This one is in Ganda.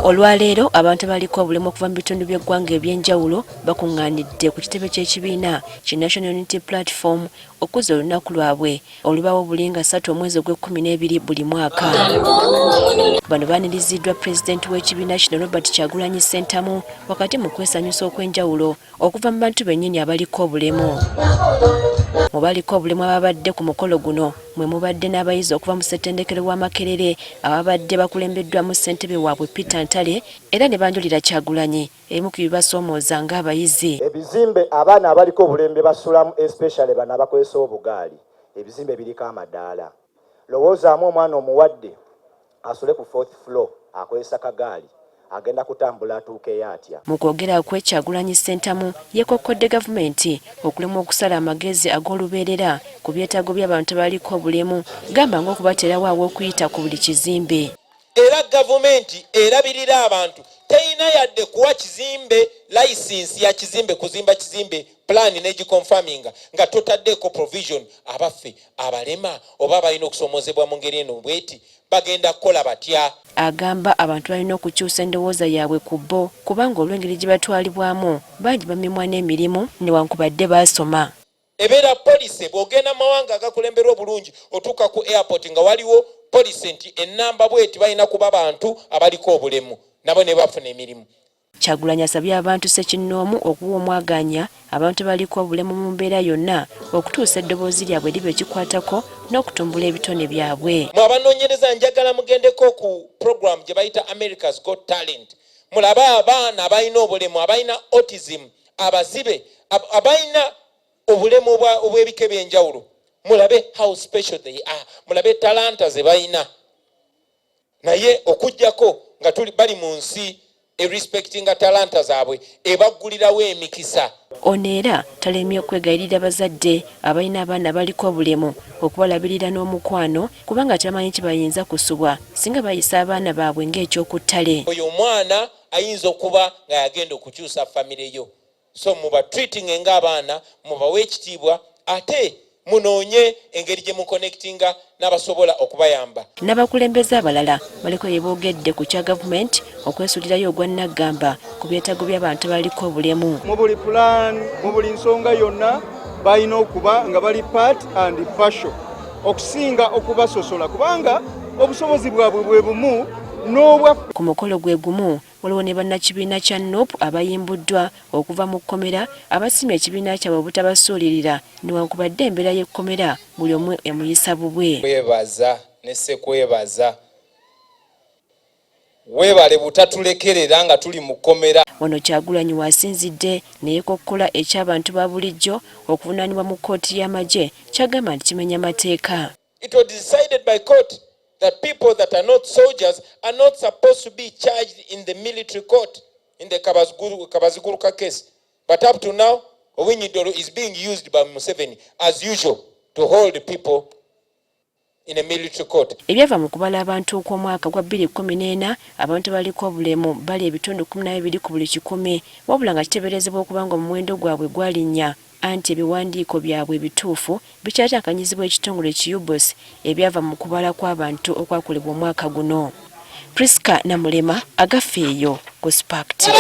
Olwaleero abantu baliko obulemu okuva mu bitundu by'eggwanga ebyenjawulo bakungaanidde ku kitebe ky'ekibiina ki National Unity Platform okuzza olunaku lwabwe olubawo bulinga 3 omwezi ogw'12 buli mwaka. Bano baaniriziddwa Pulezidenti w'ekibiina kino Robert Kyagulanyi Ssentamu wakati mu kwesanyusa okw'enjawulo okuva mu bantu bennyini abaliko obulemu. Mu baliko obulemu ababadde ku mukolo guno mwe mubadde n'abayizi okuva mu ssettendekero wa Makerere ababadde bakulembeddwamu ssentebe waabwe Peter Ntale era ne banjulira Kyagulanyi ebimu ku bibasoomooza ng'abayizi. Ebizimbe abaana abaliko obulembe basulamu especially bano abakozesa obugaali ebizimbe biriko amadaala. Lowoozaamu omwana omuwadde asule ku 4th floor akozesa kagaali agenda kutambula atuukeyo atya. Mu kwogera kwe Kyagulanyi Ssentamu yeekokkodde gavumenti okulemwa okusala amagezi ag'olubeerera ku byetaago by'abantu abaliko obulemu gamba ng'okubateerawo aw'okuyita ku buli kizimbe. Era gavumenti erabirira abantu teyina yadde kuwa kizimbe license ya kizimbe kuzimba kizimbe plan n'egiconfirminga nga totaddeko provision abaffe abalema oba balina okusoomozebwa mu ngeri eno bweti bagenda kukola batya. Agamba abantu balina okukyusa endowooza yaabwe ku bo kubanga olw'engeri gye batwalibwamu bangi bamemwa n'emirimu newankubadde baasoma. Ebeera police bw'ogenda mu mawanga agakulemberwa obulungi otuuka ku airport nga waliwo police nti ennamba bweti balina kuba bantu abaliko obulemu nabo ne bafuna emirimu. Kyagulanyi asabye abantu ssekinnoomu okuwa omwaganya abantu baliko obulemu mu mbeera yonna okutuusa eddoboozi lyabwe liba ekikwatako n'okutumbula ebitone byabwe. Mu abanoonyereza njagala mugendeko ku program gye bayita America's Got Talent. Mulabe abaana abalina obulemu, abalina autism, abazibe, abalina obulemu obw'ebika ebyenjawulo. Mulabe how special they are. Mulabe talanta ze balina. Naye okujjako nga tuli bali mu nsi respectinga talanta zaabwe ebaggulirawo emikisa. Ono era talemye okwegayirira abazadde abalina abaana baliko obulemu okubalabirira n'omukwano kubanga tamanyi kibayinza kusubwa singa bayisa abaana baabwe ng'ekyokuttale. Oyo omwana ayinza okuba nga yagenda okukyusa famire yo. So muba treating ng'abaana mubawe ekitiibwa ate munoonye engeri gye muconnectinga n'abasobola okubayamba. N'abakulembeze abalala baliko yeboogedde ku kya gavumenti okwesuulirayo ogwa Naggamba ku byetaago by'abantu abaliko obulemu. Mu buli plan, mu buli nsonga yonna balina okuba nga bali part and partial okusinga okubasosola kubanga obusobozi bwabwe bwe bumu n'obwa. Ku mukolo gwe gumu waliwo ne bannakibiina kya NUP abayimbuddwa okuva mu kkomera abasimye ekibiina kyabwe obutabasuulirira newankubadde embeera y'ekkomera buli omu emuyisa bubwe. Kwebaza ne ssekwebaza weebale butatulekerera nga tuli mu kkomera. Wano Kyagulanyi waasinzidde ne yeekokkola eky'abantu ba bulijjo okuvunaanibwa mu kkooti y'amagye kyagamba nti kimenya mateeka. It was decided by court that people that are not soldiers are not supposed to be charged in the military court in the Kabaziguruka case. But up to now, Owinyidoro is being used by Museveni as usual to hold people in a military court. Ebyava mu kubala abantu okw'omwaka gwa 2014 abantu baliko obulemu bali ebitundu 12 ku buli 100 wabula nga kiteeberezebwa okubanga omuwendo gwabwe gwalinnya anti ebiwandiiko byabwe bituufu bikyatakanyizibwa ekitongole ki-UBOS ebyava mu kubala kw'abantu okwakolebwa omwaka guno. Priska Namulema agafeeyo ku Spark TV.